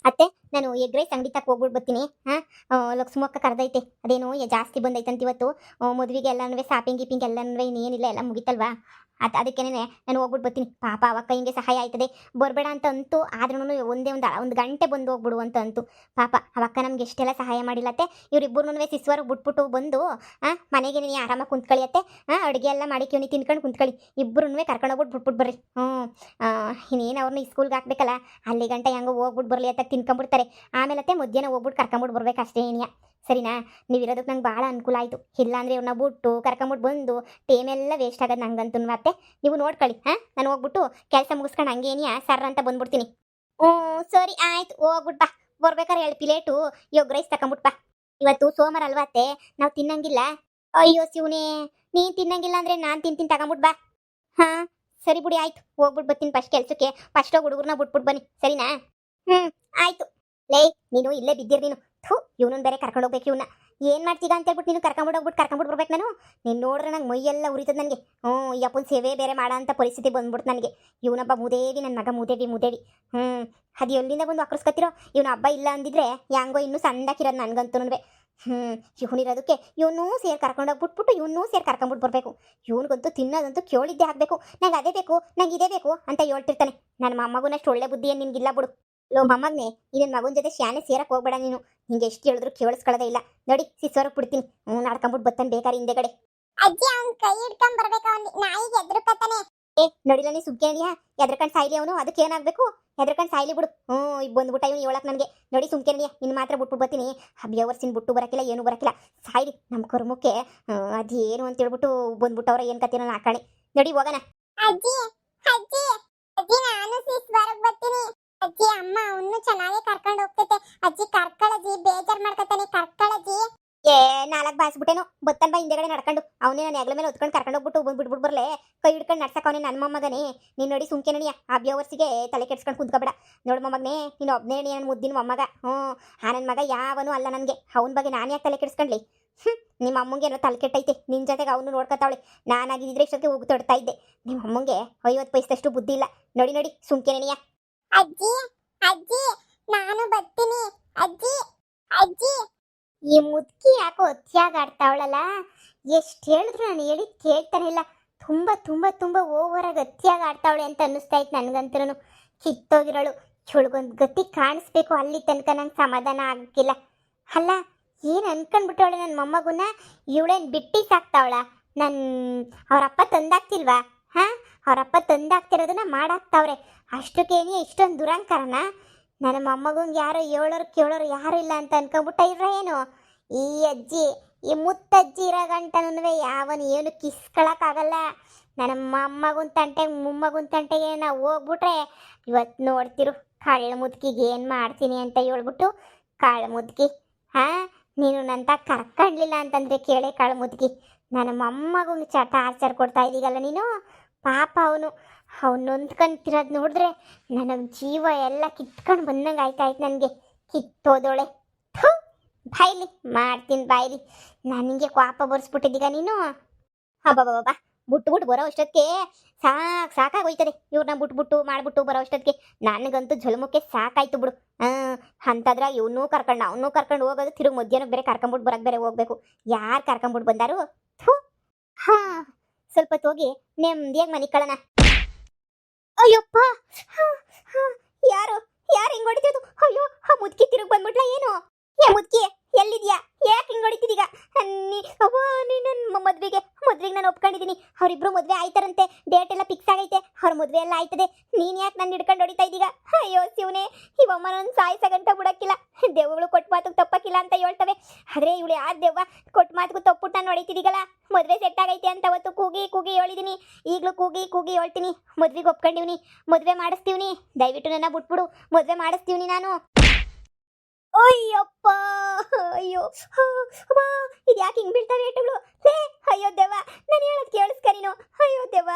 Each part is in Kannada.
ಅತ್ತೆ ನಾನು ಎಗ್ ರೈಸ್ ಅಂಗಡಿ ತಕ್ಕ ಹೋಗ್ಬಿಟ್ಟು ಬರ್ತೀನಿ. ಲಕ್ಷ್ಮಕ್ಕ ಕರೆದೈತೆ, ಅದೇನೋ ಜಾಸ್ತಿ ಬಂದೈತಂತ ಇವತ್ತು. ಮದುವೆಗೆ ಎಲ್ಲನೂ ಶಾಪಿಂಗ್ ಗಿಪಿಂಗ್ ಎಲ್ಲನೂ ಇನ್ನೇನಿಲ್ಲ, ಎಲ್ಲ ಮುಗಿತಲ್ವಾ. ಅದಕ್ಕೇನೆ ನಾನು ಹೋಗ್ಬಿಟ್ಟು ಬರ್ತೀನಿ. ಪಾಪ ಅವಕ್ಕ ಹಿಂಗೆ ಸಹಾಯ ಆಯ್ತದೆ. ಬರಬೇಡ ಅಂತ ಅಂತು, ಆದ್ರೂ ಒಂದೇ ಒಂದು ಗಂಟೆ ಬಂದು ಹೋಗ್ಬಿಡು ಅಂತ ಅಂತು. ಪಾಪ ಅವಕ್ಕ ನಮ್ಗೆ ಎಷ್ಟೆಲ್ಲ ಸಹಾಯ ಮಾಡಿಲ್ಲತ್ತೆ. ಇವರಿಬ್ಬರನ್ನೂ ಸಿಸ್ವರ್ಗೆ ಬಿಟ್ಬಿಟ್ಟು ಬಂದು ಮನೆಗೆ ನೀನು ಆರಾಮಾಗಿ ಕುಂತ್ಕೊಳ್ಳಿಯತ್ತೆ. ಅಡುಗೆ ಎಲ್ಲ ಮಾಡಿ ಕಿವ್ನಿ ತಿನ್ಕೊಂಡು ಕುಂತ್ಕೊಳ್ಳಿ. ಇಬ್ಬರನ್ನೂ ಕರ್ಕೊಂಡೋಗ್ಬಿಟ್ಟು ಬಿಟ್ಬಿಟ್ಟು ಬರ್ರಿ. ಇನ್ನೇನು ಅವ್ರನ್ನ ಸ್ಕೂಲ್ಗೆ ಹಾಕ್ಬೇಕಲ್ಲ, ಅಲ್ಲಿ ಗಂಟೆ ಹೆಂಗೋ ಹೋಗ್ಬಿಟ್ಟು ಬರಲಿ ಅಂತ ತಿನ್ಕೊಂಬಿಡ್ತಾರೆ. ಆಮೇಲೆ ಮಧ್ಯಾಹ್ನ ಹೋಗ್ಬಿಟ್ಟು ಕರ್ಕೊಂಬಿಟ್ಟು ಬರ್ಬೇಕು ಅಷ್ಟೇ ಏನಿಯ. ಸರಿನಾ? ನೀವಿರೋದಕ್ಕೆ ನಂಗೆ ಭಾಳ ಅನುಕೂಲ ಆಯಿತು. ಇಲ್ಲಾಂದರೆ ಇವ್ರನ್ನ ಬಿಟ್ಟು ಕರ್ಕೊಂಬಿಟ್ಟು ಬಂದು ಟೈಮ್ ಎಲ್ಲ ವೇಸ್ಟ್ ಆಗೋದು ನಂಗಂತೂ. ಮತ್ತೆ ನೀವು ನೋಡ್ಕೊಳ್ಳಿ. ನಾನು ಹೋಗ್ಬಿಟ್ಟು ಕೆಲಸ ಮುಗಿಸ್ಕೊಂಡು ಹಂಗೆ ಏನಿಯ ಸರ್ ಅಂತ ಬಂದ್ಬಿಡ್ತೀನಿ. ಸರಿ ಆಯ್ತು, ಹೋಗ್ಬಿಟ್ಟು ಬಾ. ಬರ್ಬೇಕಾರೆ ಹೇಳಿ ಪ್ಲೇಟು ಎಗ್ ರೈಸ್ ತಗೊಂಬಿಟ್ಟು ಬಾ. ಇವತ್ತು ಸೋಮವಾರ ಅಲ್ವಾ ಅತ್ತೆ, ನಾವು ತಿನ್ನಂಗಿಲ್ಲ. ಅಯ್ಯೋ ಶಿವನೇ, ನೀನು ತಿನ್ನಂಗಿಲ್ಲ ಅಂದರೆ ನಾನು ತಿಂತೀನಿ, ತಗೊಂಬಿಟ್ಟು ಬಾ. ಹಾಂ ಸರಿ ಬಿಡಿ, ಆಯ್ತು. ಹೋಗ್ಬಿಟ್ಟು ಬರ್ತೀನಿ ಫಸ್ಟ್ ಕೆಲಸಕ್ಕೆ. ಫಸ್ಟ್ ಹುಡುಗರನ್ನ ಬಿಟ್ಬಿಟ್ಟು ಬನ್ನಿ, ಸರಿನಾ? ಆಯ್ತು. ಲೇ ನೀನು ಇಲ್ಲೇ ಬಿದ್ದಿರ್ ನೀನು. ಇವನನ್ನ ಬೇರೆ ಕರ್ಕೊಂಡು ಹೋಗ್ಬೇಕು. ಇವನ್ನ ಏನು ಮಾಡ್ತೀಗ ಅಂತ ಹೇಳ್ಬಿಟ್ಟು ನೀನು ಕರ್ಕೊಂಬಿಟ್ಟು ಬರ್ಬೇಕು. ನೀನು ನೋಡ್ರೆ ನಂಗೆ ಮೈಯೆಲ್ಲ ಉರಿತದೆ ನನಗೆ. ಈ ಅಪ್ಪನ ಸೇವೆ ಬೇರೆ ಮಾಡೋ ಅಂಥ ಪರಿಸ್ಥಿತಿ ಬಂದ್ಬಿಡ್ತು ನನಗೆ. ಇವನೊಬ್ಬ ಮುದೇವಿ, ನನ್ನ ಮಗ ಮುದೇವಿ. ಅದು ಎಲ್ಲಿಂದ ಬಂದು ಅಕ್ರಸ್ಕೊತಿರೋ. ಇವನ ಹಬ್ಬ ಇಲ್ಲ ಅಂದಿದ್ರೆ ಹೆಂಗೋ ಇನ್ನೂ ಸಣ್ಣಕ್ಕಿರೋದು ನನಗಂತೂ. ಇವನಿರೋದಕ್ಕೆ ಇವನ್ನೂ ಸೇರಿ ಕರ್ಕೊಂಡೋಗ್ಬಿಟ್ಬಿಟ್ಟು ಇವನ್ನೂ ಸೇರಿ ಕರ್ಕೊಂಬಿಟ್ಟು ಬರಬೇಕು. ಇವನಿಗಂತೂ ತಿನ್ನೋದಂತೂ ಕೇಳಿದ್ದೇ ಆಗಬೇಕು. ನಂಗೆ ಅದೇ ಬೇಕು, ನಂಗೆ ಇದೇ ಬೇಕು ಅಂತ ಹೇಳ್ತಿರ್ತಾನೆ. ನನ್ನ ಮೊಮ್ಮಗನಷ್ಟು ಒಳ್ಳೆ ಬುದ್ಧಿ ಏನು ನಿನ್ಗಿಲ್ಲ ಬಿಡು. ಲೋ ಮೊಮ್ಮಗನೇ, ನಿನ್ನ ಮಗನ ಜೊತೆ ಶಾನೆ ಸೇರಕ್ಕೆ ಹೋಗ್ಬೇಡ ನೀನು. ನಿಂಗೆ ಎಷ್ಟು ಹೇಳಿದ್ರು ಕೇಳಿಸ್ಕೊಳ್ಳೋದೇ ಇಲ್ಲ. ನೋಡಿ ಸಿಸ್ವರ್ಗೆ ಬಿಡ್ತೀನಿ. ನಡ್ಕೊಂಬಿಟ್ಟು ಬರ್ತಾನೆ ಬೇಕಾರೆ ಹಿಂದೆಗಡೆ. ಅಜ್ಜಿ ಅವ್ನ ಕೈ ಹಿಡ್ಕೊಂಡ್ ಬರ್ಬೇಕು. ನಾಯಿಗೆ ಎದ್ರುಕತ್ತಾನೆ. ನೋಡಿಲ್ಲ ನೀ ಸುಮ್ಕೇನಿಯಾ? ಎದ್ರಕಂಡು ಸಾಯ್ಲಿ ಅವನು. ಅದಕ್ಕೆ ಏನಾಗಬೇಕು? ಎದ್ರಕಂಡು ಸಾಯ್ಲಿ ಬಿಡು. ಈಗ ಬಂದ್ಬಿಟ್ಟ ಇವನು ಹೇಳಕ್ ನನಗೆ. ನೋಡಿ ಸುಮ್ಕೇನಿಯಾ, ನಿನ್ನ ಮಾತ್ರ ಬಿಟ್ಬಿಟ್ಟು ಬರ್ತೀನಿ. ಹಬ್ಬಿಯವರ್ಸಿನ ಬಿಟ್ಟು ಬರಕಿಲ್ಲ, ಏನು ಬರಕಿಲ್ಲ. ಸಾಯ್ಲಿ ನಮ್ಮ ಕರ್ಮಕ್ಕೆ. ಅದೇನು ಅಂತ ಹೇಳ್ಬಿಟ್ಟು ಬಂದ್ಬಿಟ್ಟವ್ರ ಏನು ಕತೆ ನಾನು ಹಾಕಣೆ. ನೋಡಿ ಹೋಗೋಣ. ಅಜ್ಜಿ ಅಜ್ಜಿ ಅಜ್ಜಿ ನಾನು ಸಿಸ್ವರ್ಗೆ ಬರ್ತೀನಿ. ಅಜ್ಜಿ ಅಮ್ಮ ಅವನು ಚೆನ್ನಾಗಿ ಕರ್ಕೊಂಡು ಹೋಗ್ತೈತೆ. ಅಜ್ಜಿ ಕರ್ಕಳಜ್ಜಿ, ಬೇಜಾರು ಮಾಡ್ಕೊತಾನೆ, ಕರ್ಕಳಜ್ಜಿ. ನಾಲ್ಕು ಬಾಯಿಸ್ಬಿಟ್ಟೇನು ಬತ್ತನ್ ಬಾ ಹಿಂದೆಗಡೆ ನಡ್ಕೊಂಡು. ಅವನೇ ನಾನು ಹೆಗ್ಲ ಮೇಲೆ ಹೊತ್ಕೊಂಡು ಕರ್ಕೊಂಡು ಹೋಗ್ಬಿಟ್ಟು ಬಿಟ್ಬಿಟ್ಟು ಬರ್ಲೆ. ಕೈ ಹಿಡ್ಕೊಂಡು ನಡ್ಸಕ್ಕೆ ಅವನೇ ನನ್ನ ಮೊಮ್ಮಗನೇ. ನೀನು ನೋಡಿ ಸುಮ್ಕೆ ನಡಿಯ. ಆ ಬ್ಯವರ್ಸಿಗೆ ತಲೆ ಕೆಡ್ಸ್ಕೊಂಡು ಕುಂತ್ಕೋಬೇಡ. ನೋಡು ಮೊಮ್ಮಗನೇ, ನೀನು ಒಬ್ಬನೇ ನಡಿ ನನ್ನ ಮುದ್ದಿನ ಮೊಮ್ಮಗ. ನನ್ನ ಮಗ ಯಾವನು ಅಲ್ಲ ನನಗೆ. ಅವನ ಬಗ್ಗೆ ನಾನು ಯಾಕೆ ತಲೆ ಕೆಡ್ಸ್ಕೊಂಡ್ಲಿ? ನಿಮ್ಮ ಅಮ್ಮಂಗೆ ಏನೋ ತಲೆ ಕೆಟ್ಟೈತೆ. ನಿನ್ನ ಜೊತೆಗೆ ಅವನು ನೋಡ್ಕೊತಾವಳೆ. ನಾನಾಗಿದ್ದರೆ ಇಷ್ಟೊತ್ತಿಗೆ ಹೋಗಿ ತೊಡ್ತಾ ಇದ್ದೆ. ನಿಮ್ಮ ಅಮ್ಮಂಗೆ 50 ಪೈಸದಷ್ಟು ಬುದ್ಧಿ ಇಲ್ಲ. ನೋಡಿ ಸುಮ್ಕೆ ನಡಿಯ. ಅಜ್ಜಿ ಅಜ್ಜಿ ನಾನು ಬರ್ತೀನಿ. ಅಜ್ಜಿ ಅಜ್ಜಿ ಈ ಮುದ್ಕಿ ಯಾಕೋ ಅತಿಯಾಗಿ ಆಡ್ತಾವಳಲ್ಲ. ಎಷ್ಟು ಹೇಳಿದ್ರು ನಾನು ಹೇಳಿದ್ ಕೇಳ್ತಾನೆ ಇಲ್ಲ. ತುಂಬ ತುಂಬ ತುಂಬ ಓವರಾಗಿ ಅತಿಯಾಗಿ ಆಡ್ತಾವಳೆ ಅಂತ ಅನ್ನಿಸ್ತಾ ಇತ್ತು ನನಗಂತೂ. ಕಿತ್ತೋಗಿರೋಳು. ಇವಳಿಗೊಂದು ಗತಿ ಕಾಣಿಸ್ಬೇಕು. ಅಲ್ಲಿ ತನಕ ನಂಗೆ ಸಮಾಧಾನ ಆಗಕ್ಕಿಲ್ಲ. ಅಲ್ಲ ಏನು ಅನ್ಕೊಂಡ್ಬಿಟ್ಟವಳೆ ನನ್ನ ಮೊಮ್ಮಗುನ. ಇವಳೇನು ಬಿಟ್ಟಿ ಸಾಕ್ತಾವಳ? ಅವರಪ್ಪ ತಂದಾಕ್ತಿಲ್ವಾ? ಅವರಪ್ಪ ತಂದಾಕ್ತಿರೋದನ್ನ ಮಾಡಾಕ್ತಾವ್ರೆ. ಅಷ್ಟಕ್ಕೇನಿ ಇಷ್ಟೊಂದು ದುರಂಕಾರನ? ನನ್ನ ಮೊಮ್ಮಗಂಗೆ ಯಾರೋ ಹೇಳೋರು ಕೇಳೋರು ಯಾರು ಇಲ್ಲ ಅಂತ ಅನ್ಕೊಂಬಿಟ್ಟ ಇರ್ರ ಏನು? ಈ ಅಜ್ಜಿ, ಈ ಮುತ್ತಜ್ಜಿ ಇರೋ ಗಂಟನೂ ಯಾವನು ಏನು ಕಿಸ್ಕೊಳಕ್ಕಾಗಲ್ಲ. ನನ್ನ ಮೊಮ್ಮಗನ ತಂಟೆಗೆ ಮೊಮ್ಮಗನ ತಂಟೆಗೆ ನಾವು ಹೋಗ್ಬಿಟ್ರೆ ಇವತ್ತು ನೋಡ್ತಿರು ಕಳ್ಳ ಮುದ್ಕಿಗೆ ಏನು ಮಾಡ್ತೀನಿ ಅಂತ ಹೇಳ್ಬಿಟ್ಟು. ಕಳ್ಳ ಮುದ್ಕಿ, ನೀನು ನಂತ ಕರ್ಕೊಂಡ್ಲಿಲ್ಲ ಅಂತಂದರೆ ಕೇಳೆ ಕಳ್ಳ ಮುದ್ಕಿ. ನನ್ನ ಮೊಮ್ಮಗಂಗೆ ಟಾರ್ಚರ್ ಕೊಡ್ತಾ ಇದ್ದೀಗಲ್ಲ ನೀನು. ಪಾಪ ಅವನು ನೊಂದ್ಕೊಂತಿರೋದು ನೋಡಿದ್ರೆ ನನಗೆ ಜೀವ ಎಲ್ಲ ಕಿತ್ಕೊಂಡು ಬಂದಂಗೆ ಆಯ್ತಾಯ್ತು ನನಗೆ. ಕಿತ್ತೋದೋಳೆ. ಬಾಯ್ಲಿ ಮಾಡ್ತೀನಿ ಬಾಯ್ಲಿ. ನನಗೆ ಕೋಪ ಬರ್ಸ್ಬಿಟ್ಟಿದ್ದೀಗ ನೀನು. ಹಬ್ಬ ಬಿಟ್ಟು ಬರೋ ಅಷ್ಟೊತ್ತಿಗೆ ಸಾಕಾಗೋಯ್ತದೆ. ಇವ್ರನ್ನ ಬಿಟ್ಬಿಟ್ಟು ಮಾಡ್ಬಿಟ್ಟು ಬರೋ ಅಷ್ಟೊತ್ತಿಗೆ ನನಗಂತೂ ಝಲಮುಕ್ಕೆ ಸಾಕಾಯ್ತು ಬಿಡು. ಅಂಥದ್ರಾಗ ಇವನ್ನೂ ಕರ್ಕೊಂಡು ಅವನ್ನೂ ಕರ್ಕೊಂಡು ಹೋಗೋದು, ತಿರುಗಿ ಮಧ್ಯಾಹ್ನ ಬೇರೆ ಕರ್ಕೊಂಬಿಟ್ಟು ಬರೋಕ್ಕೆ ಬೇರೆ ಹೋಗ್ಬೇಕು. ಯಾರು ಕರ್ಕೊಂಬಿಟ್ಟು ಬಂದಾರು? ಸ್ವಲ್ಪ ಹೋಗಿ ನೆಮ್ಮದಿಯಾಗಿ ಮನೆ ಕಳನ. ಅಯ್ಯಪ್ಪ, ಯಾರು ಹಿಂಗ್ ಹೊಡಿತಿದ್ದು? ಅಯ್ಯೋ, ಆ ಮುದ್ಕಿ ತಿರುಗಿ ಬಂದ್ಬಿಟ್ಲ ಏನು? ಮುದ್ಕಿ ಎಲ್ಲಿದ್ಯಾ? ಯಾಕೆ ಹಿಂಗ್ ಹೊಡಿತಿದೀಗ? ನನ್ನ ಮದ್ವೆಗೆ ನಾನು ಒಪ್ಕೊಂಡಿದ್ದೀನಿ. ಅವರಿಬ್ರು ಮದ್ವೆ ಆಯ್ತಾರಂತೆ. ಡೇಟ್ ಎಲ್ಲ ಫಿಕ್ಸ್ ಆಗೈತೆ. ಅವ್ರ ಮದ್ವೆ ಎಲ್ಲ ಆಯ್ತದೆ. ನೀನ್ ಯಾಕೆ ನನ್ನ ಹಿಡ್ಕೊಂಡು ಹೊಡಿತಾ ಇದ್ದೀಗ? ಅಯ್ಯೋ ಶಿವನೇ, ಇವಮ್ಮ ನನ್ನ ಸಾಯಿಸಗಂಟ ಬಿಡಕ್ಕಿಲ್ಲ. ದೆವ್ವಗಳು ಕೊಟ್ಟು ಮಾತಿಗೆ ತಪ್ಪಕ್ಕಿಲ್ಲ ಅಂತ ಹೇಳ್ತವೆ. ಆದ್ರೆ ಇವಳು ಯಾರು ದೆವ್ವ? ಕೊಟ್ಟು ಮಾತಿಗೂ ತಪ್ಪುಟ್ಟು ನಾನು ಹೊಡಿತಿದ್ದೀಗಲ್ಲ. ಮದ್ವೆ ಸೆಟ್ ಆಗೈತೆ ಅಂತ ಅವತ್ತು ಕೂಗಿ ಹೇಳಿದೀನಿ. ಈಗಲೂ ಕೂಗಿ ಹೇಳ್ತೀನಿ. ಮದ್ವೆಗೆ ಒಪ್ಕೊಂಡಿವ್ನಿ, ಮದ್ವೆ ಮಾಡಿಸ್ತೀವ್ನಿ. ದಯವಿಟ್ಟು ನನ್ನ ಬಿಟ್ಬಿಡು, ಮದ್ವೆ ಮಾಡಿಸ್ತೀವ್ನಿ ನಾನು. ಅಯ್ಯಪ್ಪ, ಅಯ್ಯೋ ಇದು ಯಾಕೆ ಹಿಂಗ್ ಬೀಳ್ತಾವೆ ಏಟುಗಳು? ಅಯ್ಯೋ ದೇವ, ನಾನು ಹೇಳೋದು ಕೇಳಿಸ್ಕ ನೀನು. ಅಯ್ಯೋ ದೇವ,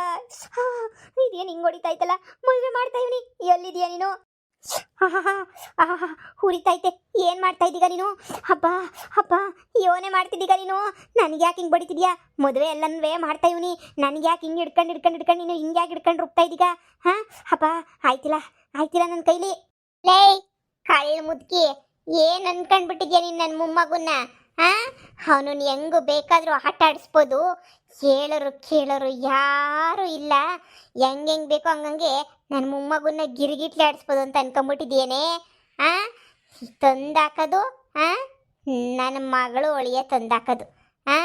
ಇದೇನು ಹಿಂಗ್ ಹೊಡಿತಾ ಇತ್ತಲ್ಲ? ಮದುವೆ ಮಾಡ್ತಾ ಇವನಿ. ಎಲ್ಲಿದೆಯಾ ನೀನು? ಹುರಿತೈತೆ. ಏನ್ ಮಾಡ್ತಾ ಇದ್ದೀಗ ನೀನು? ಹಬ್ಬ ಯೋನೆ ಮಾಡ್ತಿದ್ದೀಗ ನೀನು. ನನಗೆ ಯಾಕೆ ಹಿಂಗ್ ಬಡಿತಿದ್ಯಾ? ಮದುವೆ ಎಲ್ಲನೂ ಮಾಡ್ತಾ ಇವನಿ. ನನಗೆ ಯಾಕೆ ಹಿಂಗೆ ಹಿಡ್ಕೊಂಡು ನೀನು ಹಿಂಗೆ ಯಾಕೆ ಹಿಡ್ಕೊಂಡು ರುಬ್ತಾ ಇದ್ದೀಗ? ಹಬ್ಬ ಆಯ್ತಿಲ್ಲ ನನ್ನ ಕೈಲಿ. ಲೇ ಕಳ್ಳ ಮುದ್ಕಿ, ಏನ್ ಅನ್ಕೊಂಡ್ಬಿಟ್ಟಿದ್ಯಾ ನೀನ್ ನನ್ನ ಮೊಮ್ಮಗುನ್ನ? ಹಾ, ಅವನನ್ನ ಹೆಂಗು ಬೇಕಾದ್ರೂ ಆಟ ಆಡಿಸ್ಬೋದು. ಹೇಳೋರು ಕೇಳೋರು ಯಾರು ಇಲ್ಲ. ಹೆಂಗ್ ಬೇಕೋ ಹಂಗಂಗೆ ನನ್ನ ಮೊಮ್ಮಗುನ್ನ ಗಿರಿಗಿಟ್ಲೆ ಆಡಿಸ್ಬೋದು ಅಂತ ಅನ್ಕೊಂಡ್ಬಿಟ್ಟಿದ್ಯೇನೆ? ಆ ತಂದಾಕೋದು, ಆ ನನ್ನ ಮಗಳು ಒಳಿಯ ತಂದಾಕೋದು. ಆ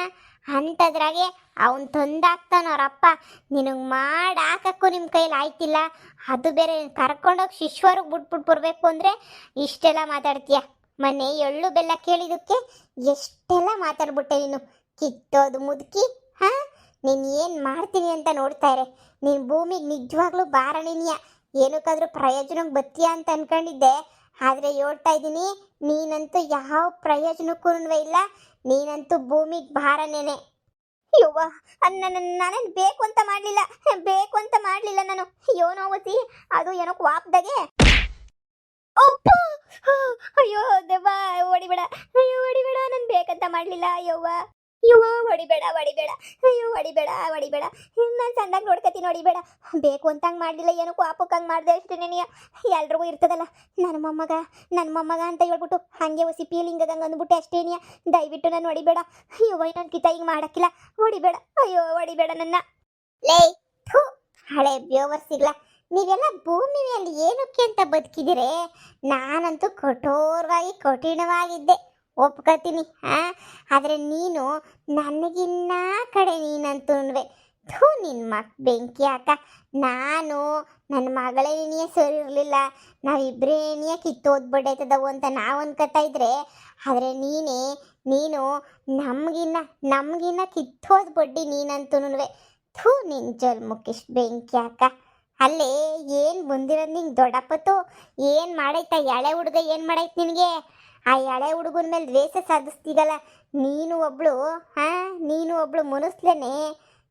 ಅಂಥದ್ರಾಗೆ ಅವನು ತಂದಾಕ್ತಾನ ಅವರಪ್ಪ. ನಿನಗೆ ಮಾಡಿ ಹಾಕಕ್ಕೂ ನಿಮ್ಮ ಕೈಲಿ ಆಯ್ತಿಲ್ಲ, ಅದು ಬೇರೆ ಕರ್ಕೊಂಡೋಗಿ ಶಿಶ್ವರಿಗೆ ಬಿಟ್ಬಿಟ್ಟು ಬರಬೇಕು ಅಂದರೆ ಇಷ್ಟೆಲ್ಲ ಮಾತಾಡ್ತೀಯ. ಮೊನ್ನೆ ಎಳ್ಳು ಬೆಲ್ಲ ಕೇಳಿದಕ್ಕೆ ಎಷ್ಟೆಲ್ಲ ಮಾತಾಡ್ಬಿಟ್ಟೆ ನೀನು. ಕಿತ್ತೋದು ಮುದುಕಿ. ಹಾಂ, ನೀನು ಏನು ಮಾಡ್ತೀನಿ ಅಂತ ನೋಡ್ತಾ ಇರೆ. ನೀನು ಭೂಮಿಗೆ ನಿಜವಾಗ್ಲೂ ಬಾರಣಿನಿಯ, ಏನಕ್ಕಾದ್ರೂ ಪ್ರಯೋಜನಕ್ಕೆ ಬತ್ತೀಯ ಅಂತ ಅನ್ಕೊಂಡಿದ್ದೆ. ಆದರೆ ಹೇಳ್ತಾ ಇದ್ದೀನಿ, ನೀನಂತೂ ಯಾವ ಪ್ರಯೋಜನಕ್ಕೂ ಇಲ್ಲ. ನೀನಂತೂ ಭೂಮಿಗೆ ಭಾರನೇನೆ. ಯವ್ವ, ನಾನೇನು ಬೇಕು ಅಂತ ಮಾಡಲಿಲ್ಲ ನಾನು. ಏನೋ ಓಸಿ, ಅದು ಏನೋ ವಾಪ್ದಾಗೆ. ಅಪ್ಪ, ಅಯ್ಯೋ ದೆವ್ವ, ಹೊಡಿಬೇಡ, ಅಯ್ಯೋ ಹೊಡಿಬೇಡ, ನಾನು ಬೇಕಂತ ಮಾಡಲಿಲ್ಲ. ಯವ್ವ ಹೊಡಿಬೇಡ, ಅಯ್ಯೋ ಹೊಡಿಬೇಡ. ನಾನು ಚಂದಾಗಿ ನೋಡ್ಕತೀನಿ, ಹೊಡಿಬೇಡ. ಬೇಕು ಅಂತ ಹಂಗೆ ಮಾಡಲಿಲ್ಲ, ಏನೋ ವಾಪಕ್ಕೆ ಹಂಗೆ ಮಾಡಿದೆ ಅಷ್ಟೇ. ನೀನು ಎಲ್ರಿಗೂ ಇರ್ತದಲ್ಲ, ನನ್ನ ಮೊಮ್ಮಗ ಅಂತ ಹೇಳ್ಬಿಟ್ಟು ಹಾಗೆ ಹೊಸಿ ಫೀಲಿಂಗ್ ಹಂಗೆ ಅಂದ್ಬಿಟ್ಟೆ ಅಷ್ಟೇನಿಯ. ದಯವಿಟ್ಟು ನಾನು ಹೊಡಿಬೇಡ. ಅಯ್ಯೋ ನನ್ನ ಕಿತ ಹಿಂಗೆ ಮಾಡೋಕ್ಕಿಲ್ಲ, ಹೊಡಿಬೇಡ. ಅಯ್ಯೋ ಹೊಡಿಬೇಡ ನನ್ನ. ಲೇ ಥೂ, ಹಳೆ ಬ್ಯೋವರ್ಸಿಗ್ಲ, ನೀವೆಲ್ಲ ಭೂಮಿ ಮೇಲೆ ಏನಕ್ಕೆ ಅಂತ ಬದುಕಿದಿರೆ? ನಾನಂತೂ ಕಠಿಣವಾಗಿದ್ದೆ, ಒಪ್ಕೋತೀನಿ. ಆದರೆ ನೀನು ನನಗಿನ್ನ ಕಡೆ ನೀನಂತೂನ್ವೆ. ಥೂ, ನಿನ್ನ ಬೆಂಕಿ ಹಾಕ. ನಾನು ನನ್ನ ಮಗಳೇ ನೀನೇ ಸರಿ ಇರಲಿಲ್ಲ, ನಾವಿಬ್ಬರೇನಿಯ ಕಿತ್ತೋದ್ಬಿಡೈತದವು ಅಂತ ನಾವು ಅನ್ಕೋತಾ ಇದ್ರೆ, ಆದರೆ ನೀನು ನಮಗಿನ್ನ ಕಿತ್ತೋದ್ ಬಡ್ಡಿ ನೀನಂತೂನುವೆ. ಥೂ, ನಿನ್ನ ಜಲ್ಮಕ್ಕಿಷ್ಟು ಬೆಂಕಿ ಹಾಕ. ಅಲ್ಲೇ ಏನು ಬಂದಿರೋದು ನಿಂಗೆ ದೊಡ್ಡಪ್ಪತ್ತು? ಏನು ಮಾಡೈತ ಎಳೆ ಹುಡುಗ? ಏನು ಮಾಡೈತೆ ನಿನಗೆ? ಆ ಎಳೆ ಹುಡುಗನ ಮೇಲೆ ದ್ವೇಷ ಸಾಧಿಸ್ತೀಗಲ್ಲ, ನೀನು ಒಬ್ಳು ಮುನಿಸ್ಲೇನೆ.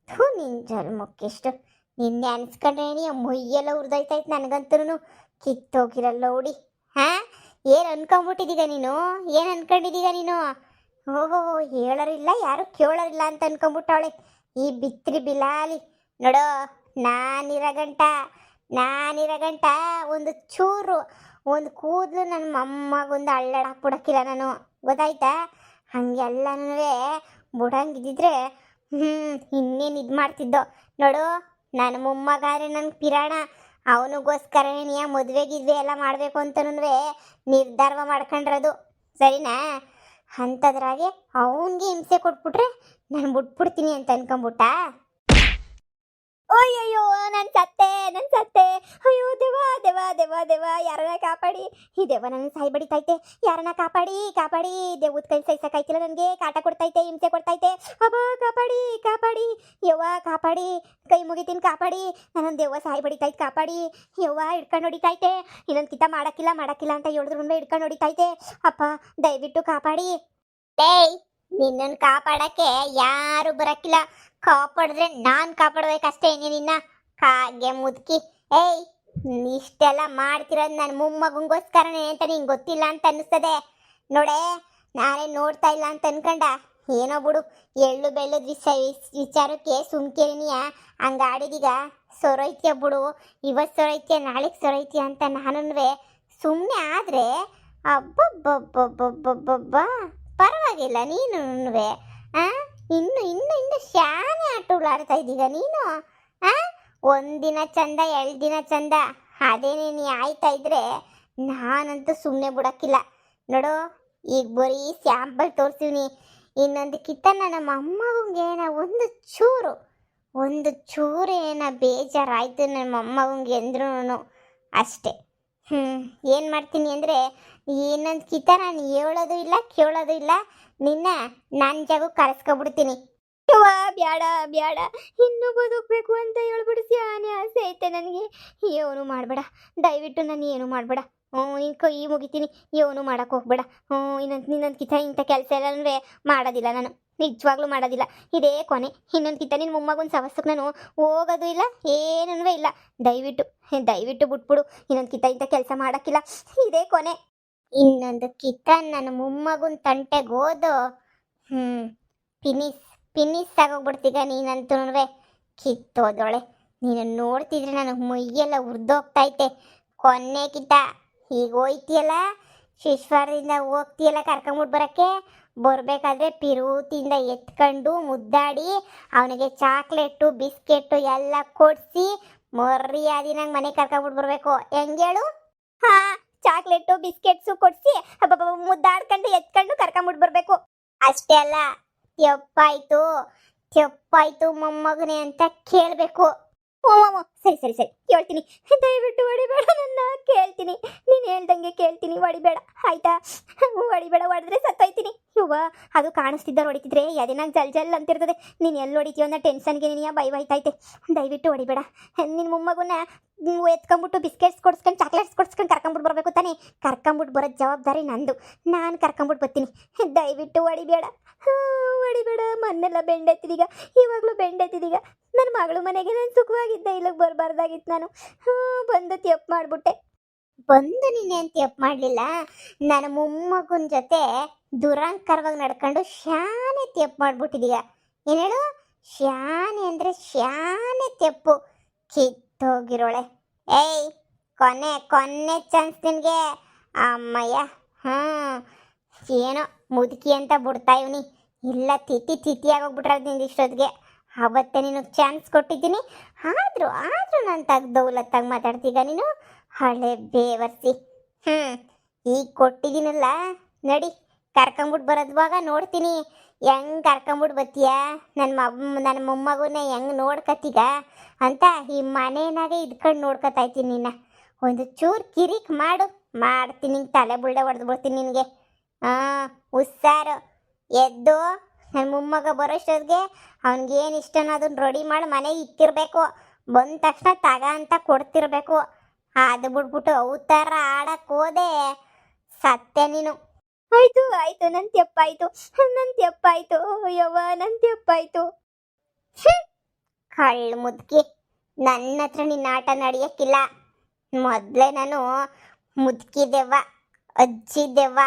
ಥೂ, ನಿನ್ನ ಜಲ್ಮಕ್ಕಿಷ್ಟು. ನಿನ್ನೆ ಅನ್ಸ್ಕೊಂಡ್ರೇನಿ ಮೊಯ್ಯೆಲ್ಲ ಉರ್ದೈತೈತೆ ನನಗಂತೂ. ಕಿತ್ತೋಗಿರಲ್ಲ ಹುಡಿ. ಏನು ಅನ್ಕೊಂಬಿಟ್ಟಿದ್ದೀಗ ನೀನು? ಏನು ಅನ್ಕೊಂಡಿದ್ದೀಗ ನೀನು? ಓಹೋ, ಹೇಳೋರಿಲ್ಲ ಯಾರು ಕೇಳೋರಿಲ್ಲ ಅಂತ ಅನ್ಕೊಂಬಿಟ್ಟವಳೆ ಈ ಬಿತ್ರಿ ಬಿಲಾಲಿ. ನೋಡೋ, ನಾನಿರಗಂಟ ಒಂದು ಚೂರು ಒಂದು ಕೂದಲು ನನ್ನ ಮೊಮ್ಮಗೊಂದು ಅಳ್ಳಾಡಾಕ್ಬಿಡಕ್ಕಿಲ್ಲ ನಾನು, ಗೊತ್ತಾಯ್ತಾ? ಹಾಗೆಲ್ಲನೂ ಬಿಡಂಗಿದ್ದಿದ್ರೆ ಇನ್ನೇನು ಇದು ಮಾಡ್ತಿದ್ದೋ. ನೋಡು, ನನ್ನ ಮೊಮ್ಮಗಾರೆ ನನ್ನ ಪಿರಾಣ. ಅವನಿಗೋಸ್ಕರ ನೀ ಮದುವೆಗಿದ್ವೆ ಎಲ್ಲ ಮಾಡಬೇಕು ಅಂತನೂ ನಿರ್ಧಾರ ಮಾಡ್ಕೊಂಡ್ರದು, ಸರಿನಾ? ಅಂಥದ್ರಾಗೆ ಅವನಿಗೆ ಹಿಂಸೆ ಕೊಟ್ಬಿಟ್ರೆ ನಾನು ಬಿಟ್ಬಿಡ್ತೀನಿ ಅಂತ ಅನ್ಕೊಂಬಿಟ್ಟ. ಅಯ್ಯಯ್ಯೋ, ನಾನು ಸತ್ತೆ. ಅಯ್ಯೋ ದೇವ, ಯಾರನ್ನ ಕಾಪಾಡಿ. ಈ ದೇವ ನನ್ನ ಸಾಯಿ ಬಡಿತೈತೆ, ಯಾರನ್ನ ಕಾಪಾಡಿ. ದೇವದ ಕೈ ಸಹಿಸಕ್ಕಾಯ್ತಿಲ್ಲ ನನಗೆ, ಕಾಟ ಕೊಡ್ತೈತೆ, ಹಿಂಸೆ ಕೊಡ್ತೈತೆ. ಅಬ್ಬಾ, ಕಾಪಾಡಿ ಯವ್ವ, ಕಾಪಾಡಿ, ಕೈ ಮುಗಿತೀನಿ, ಕಾಪಾಡಿ. ನನ್ನೊಂದು ದೇವ ಸಾಯಿ ಬಡಿತೈತೆ, ಕಾಪಾಡಿ ಯವ್ವ. ಹಿಡ್ಕೊಂಡು ಹೊಡಿತೈತೆ, ಇನ್ನೊಂದು ಕಿತ ಮಾಡಕ್ಕಿಲ್ಲ ಅಂತ ಹೇಳಿದ್ರು ಹಿಡ್ಕೊಂಡು ಹೊಡಿತೈತೆ. ಅಪ್ಪ, ದಯವಿಟ್ಟು ಕಾಪಾಡಿ. ಏಯ್, ನಿನ್ನನ್ನು ಕಾಪಾಡಕ್ಕೆ ಯಾರು ಬರಕ್ಕಿಲ್ಲ, ಕಾಪಾಡಿದ್ರೆ ನಾನು ಕಾಪಾಡ್ಬೇಕಷ್ಟೇ ನಿನ್ನ. ಕಾಗೆ ಮುದುಕಿ. ಏಯ್, ಇಷ್ಟೆಲ್ಲ ಮಾಡ್ತಿರೋದು ನನ್ನ ಮೊಮ್ಮಗಂಗೋಸ್ಕರನೇ ಅಂತ ನಿಂಗೆ ಗೊತ್ತಿಲ್ಲ ಅಂತ ಅನ್ನಿಸ್ತದೆ. ನೋಡೇ, ನಾನೇ ನೋಡ್ತಾ ಇಲ್ಲ ಅಂತ ಅನ್ಕೊಂಡ. ಏನೋ ಬಿಡು, ಎಳ್ಳು ಬೆಲ್ಲದ ವಿಚಾರಕ್ಕೆ ಸುಮ್ಕೇನಿಯ ಹಂಗಾಡಿದೀಗ ಸೊರೈತ್ಯ ಬಿಡು. ಇವತ್ತು ಸೊರೈತ್ಯ, ನಾಳೆಗೆ ಸೊರೈತ್ಯ ಅಂತ ನಾನು ಸುಮ್ಮನೆ ಆದರೆ ಅಬ್ಬಬ್ಬಬ್ಬಬ್ಬಬ್ಬಬ್ಬ ಪರವಾಗಿಲ್ಲ. ನೀನು ಇನ್ನು ಶಾನೆ ಆಟಗಳಾಡ್ತಾ ಇದ್ದೀಗ ನೀನು. ಒಂದಿನ ಚಂದ, 2 ದಿನ ಚಂದ, ಅದೇನೇ ನೀ ಆಯ್ತಾ ಇದ್ರೆ ನಾನಂತೂ ಸುಮ್ಮನೆ ಬಿಡೋಕ್ಕಿಲ್ಲ. ನೋಡು, ಈಗ ಬರೀ ಸ್ಯಾಂಪಲ್ ತೋರಿಸಿವ್ನಿ. ಇನ್ನೊಂದು ಕಿತ್ತ ನನ್ನ ಮೊಮ್ಮಗಂಗೇನ ಒಂದು ಚೂರು ಏನ ಬೇಜಾರಾಯ್ತು ನನ್ನ ಮೊಮ್ಮಗಂಗೆ ಅಂದ್ರೂ ಅಷ್ಟೇ. ಏನು ಮಾಡ್ತೀನಿ ಅಂದರೆ, ಇನ್ನೊಂದು ಕಿತ್ತ ನಾನು ಹೇಳೋದು ಇಲ್ಲ, ಕೇಳೋದು ಇಲ್ಲ. ನಿನ್ನ ನನ್ನ ಜಾಗಕ್ಕೆ ಕರೆಸ್ಕೊಬಿಡ್ತೀನಿ. ಬ್ಯಾಡ, ಇನ್ನೂ ಬದುಕಬೇಕು ಅಂತ ಹೇಳ್ಬಿಡಿಸಿ ಆನೆ ಆಸೆ ಐತೆ ನನಗೆ. ಏನು ಮಾಡಬೇಡ, ದಯವಿಟ್ಟು ನಾನು ಏನು ಮಾಡಬೇಡ. ನಿನ್ನ ಕೈ ಮುಗಿತೀನಿ, ಏನು ಮಾಡೋಕ್ಕೆ ಹೋಗ್ಬೇಡ. ಇನ್ನೊಂದು ಕಿತ್ತ ಇಂಥ ಕೆಲಸ ಎಲ್ಲನೂ ಮಾಡೋದಿಲ್ಲ ನಾನು, ನಿಜವಾಗ್ಲೂ ಮಾಡೋದಿಲ್ಲ. ಇದೇ ಕೊನೆ. ಇನ್ನೊಂದು ಕಿತ್ತ ನಿನ್ನ ಮೊಮ್ಮಗನ ಸವಸಕ್ಕೆ ನಾನು ಹೋಗೋದು ಇಲ್ಲ, ಏನೂ ಇಲ್ಲ. ದಯವಿಟ್ಟು ಬಿಟ್ಬಿಡು. ಇನ್ನೊಂದು ಕಿತ್ತ ಇಂಥ ಕೆಲಸ ಮಾಡೋಕ್ಕಿಲ್ಲ, ಇದೇ ಕೊನೆ. ಇನ್ನೊಂದು ಕಿತ್ತ ನನ್ನ ಮೊಮ್ಮಗನ ತಂಟೆಗೆ ಹೋದು ಪಿನಿಸ್ ಆಗೋಗ್ಬಿಡ್ತೀಗ ನೀನಂತೂ. ಕಿತ್ತೋದೊಳೆ, ನೀನು ನೋಡ್ತಿದ್ರೆ ನನಗೆ ಮೈಯೆಲ್ಲ ಉರ್ದೋಗ್ತೈತೆ. ಕೊನೆ ಕಿತ್ತ ಈಗ ಹೋಯ್ತಿಯಲ್ಲ, ಶಿಶ್ವಾರದಿಂದ ಹೋಗ್ತೀಯಲ್ಲ ಕರ್ಕೊಂಬಿಟ್ಟು ಬರೋಕ್ಕೆ ಬರಬೇಕಾದ್ರೆ ಪಿರುತಿಯಿಂದ ಎತ್ಕೊಂಡು ಮುದ್ದಾಡಿ ಅವನಿಗೆ ಚಾಕ್ಲೇಟು ಬಿಸ್ಕೆಟು ಎಲ್ಲ ಕೊಡಿಸಿ ಮರ್ಯಾದಿನಾಗ ಮನೆಗೆ ಕರ್ಕೊಂಬಿಟ್ಟು ಬರಬೇಕು ಹೆಂಗೇಳು? ಹಾ, ಚಾಕ್ಲೇಟು ಬಿಸ್ಕೆಟ್ಸು ಕೊಡಿಸಿ ಮುದ್ದಾಡ್ಕೊಂಡು ಎತ್ಕೊಂಡು ಕರ್ಕೊಂಬಿಟ್ಟು ಬರಬೇಕು. ಅಷ್ಟೇ ಅಲ್ಲ, ತೆಪ್ಪಾಯ್ತು ಮೊಮ್ಮಗನೇ ಅಂತ ಕೇಳಬೇಕು. ಸರಿ ಸರಿ ಸರಿ ಕೇಳ್ತೀನಿ, ದಯವಿಟ್ಟು ಹೊಡಿಬೇಡ, ನನ್ನ ಕೇಳ್ತೀನಿ, ನೀನು ಹೇಳ್ದಂಗೆ ಕೇಳ್ತೀನಿ, ಹೊಡಿಬೇಡ ಆಯ್ತಾ? ಹೊಡಿಬೇಡ, ಹೊಡೆದ್ರೆ ಸತ್ತೋಯ್ತೀನಿ. ಇವ್ವ, ಅದು ಕಾಣಿಸ್ತಿದ್ದ ಹೊಡಿತಿದ್ರೆ ಅದೇನಾಗ ಜಲ್ ಅಂತಿರ್ತದೆ. ನೀನು ಎಲ್ಲಿ ಹೊಡಿತೀಯೋ ಅನ್ನೋ ಟೆನ್ಷನ್ಗೆ ನೀನು ಭಯ ಹೋಯ್ತೈತೆ. ದಯವಿಟ್ಟು ಹೊಡಿಬೇಡ. ನಿನ್ನ ಮೊಮ್ಮಗನ್ನ ನೀವು ಎತ್ಕೊಂಬಿಟ್ಟು ಬಿಸ್ಕೆಟ್ಸ್ ಕೊಡ್ಸ್ಕೊಂಡು ಚಾಕ್ಲೇಟ್ಸ್ ಕೊಡ್ಸ್ಕೊಂಡು ಕರ್ಕೊಂಬಿಟ್ಟು ಬರಬೇಕು ತಾನೇ? ಕರ್ಕೊಂಬಿಟ್ಟು ಬರೋ ಜವಾಬ್ದಾರಿ ನಂದು. ನಾನು ಕರ್ಕೊಂಬಿಟ್ಟು ಬರ್ತೀನಿ. ದಯವಿಟ್ಟು ಹೊಡಿಬೇಡ, ಹೊಡಿಬೇಡ. ಮೊನ್ನೆಲ್ಲ ಬೆಂಡೆತ್ತಿದೀಗ, ಇವಾಗಲೂ ಬೆಂಡೆತ್ತಿದೀಗ. ನನ್ನ ಮಗಳು ಮನೆಗೆ ನಾನು ಸುಖವಾಗಿದ್ದೆ, ಇಲ್ಲಿಗೆ ಬರಬಾರ್ದಾಗಿತ್ತು ನಾನು. ಬಂದು ತಪ್ಪು ಮಾಡಿಬಿಟ್ಟೆ. ಬಂದು ನೀನೇನು ತಪ್ಪು ಮಾಡಲಿಲ್ಲ. ನನ್ನ ಮೊಮ್ಮಗನ ಜೊತೆ ದುರಂಕರವಾಗಿ ನಡ್ಕೊಂಡು ಶಾನೆ ತಪ್ಪು ಮಾಡಿಬಿಟ್ಟಿದೀಗ. ಏನು ಹೇಳು? ಶಾನೆ ಅಂದರೆ ಶಾನೆ ತಪ್ಪು. ಕಿತ್ತೋಗಿರೋಳೆ. ಏಯ್, ಕೊನೆ ಚಾನ್ಸ್ ನಿನಗೆ. ಅಮ್ಮಯ್ಯ. ಏನೋ ಮುದುಕಿ ಅಂತ ಬಿಡ್ತಾ ಇವನಿ. ಇಲ್ಲ, ತಿಥಿ ಆಗೋಗ್ಬಿಟ್ರೆ ನಿಂದು ಇಷ್ಟೊತ್ತಿಗೆ. ಅವತ್ತೇ ನಿನಗೆ ಚಾನ್ಸ್ ಕೊಟ್ಟಿದ್ದೀನಿ. ಆದರೂ ನಾನು ದೌಲತ್ತಾಗಿ ಮಾತಾಡ್ತೀಗ ನೀನು. ಹಳೆ ಬೇವರ್ಸಿ. ಈಗ ಕೊಟ್ಟಿದ್ದೀನಲ್ಲ, ನಡಿ ಕರ್ಕೊಂಬಿಟ್ಟು ಬರೋದ್ವಾಗ ನೋಡ್ತೀನಿ ಹೆಂಗೆ ಕರ್ಕೊಂಬಿಟ್ಟು ಬರ್ತೀಯ. ನನ್ನ ಮೊಮ್ಮಗುನ ಹೆಂಗೆ ನೋಡ್ಕತ್ತೀಗ ಅಂತ ಈ ಮನೆಯಾಗೆ ಇದ್ಕೊಂಡು ನೋಡ್ಕೊತಾಯ್ತೀನಿ ನಿನ್ನ. ಒಂದು ಚೂರು ಕಿರಿಕ್ ಮಾಡ್ತೀನಿ, ತಲೆ ಬುಳ್ಳೆ ಹೊಡೆದು ಬಿಡ್ತೀನಿ ನಿನಗೆ. ಹುಷಾರು. ಎದ್ದು ನನ್ನ ಮೊಮ್ಮಗ ಬರೋಷ್ಟೊತ್ತಿಗೆ ಅವ್ನಿಗೇನು ಇಷ್ಟನೋ ಅದನ್ನ ರೆಡಿ ಮಾಡಿ ಮನೆಗೆ ಇಟ್ಟಿರಬೇಕು. ಬಂದ ತಕ್ಷಣ ತಗ ಅಂತ ಕೊಡ್ತಿರ್ಬೇಕು. ಅದು ಬಿಟ್ಬಿಟ್ಟು ಅವತಾರ ಆಡಕ್ಕೆ ಹೋದೆ ಸತ್ಯ ನೀನು. ಆಯ್ತು ನನ್ನ ತೆಪ್ಪಾಯ್ತು ಯವ್ವ, ನನ್ನ ತೆಪ್ಪಾಯ್ತು. ಕಳ್ಳ ಮುದುಕಿ, ನನ್ನ ಹತ್ರ ನಿನ್ನ ಆಟ ನಡೆಯಕ್ಕಿಲ್ಲ. ಮೊದಲೇ ನಾನು ಮುದುಕಿ ದೆವ್ವ, ಅಜ್ಜಿ ದೆವ್ವ.